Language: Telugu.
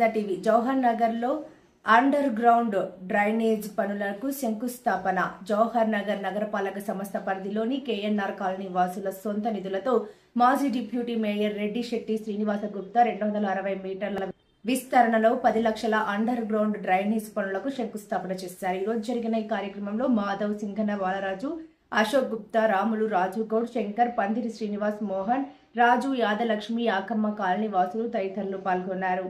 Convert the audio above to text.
శారదా టీవీ జవహర్ నగర్ లో అండర్ గ్రౌండ్ డ్రైనేజ్ పనులకు శంకుస్థాపన. జవహర్ నగర్ నగరపాలక సంస్థ పరిధిలోని కేఎన్ఆర్ కాలనీ వాసుల సొంత నిధులతో మాజీ డిప్యూటీ మేయర్ రెడ్డి శెట్టి శ్రీనివాస గుప్తా 260 మీటర్ల విస్తరణలో 10 లక్షల అండర్ గ్రౌండ్ డ్రైనేజ్ పనులకు శంకుస్థాపన చేశారు. ఈ రోజు జరిగిన ఈ కార్యక్రమంలో మాధవ్, సింగన బాలరాజు, అశోక్ గుప్తా, రాములు, రాజు గౌడ్, శంకర్, పందిరి శ్రీనివాస్, మోహన్, రాజు, యాదలక్ష్మి, యాకమ్మ కాలనీ వాసులు తదితరులు పాల్గొన్నారు.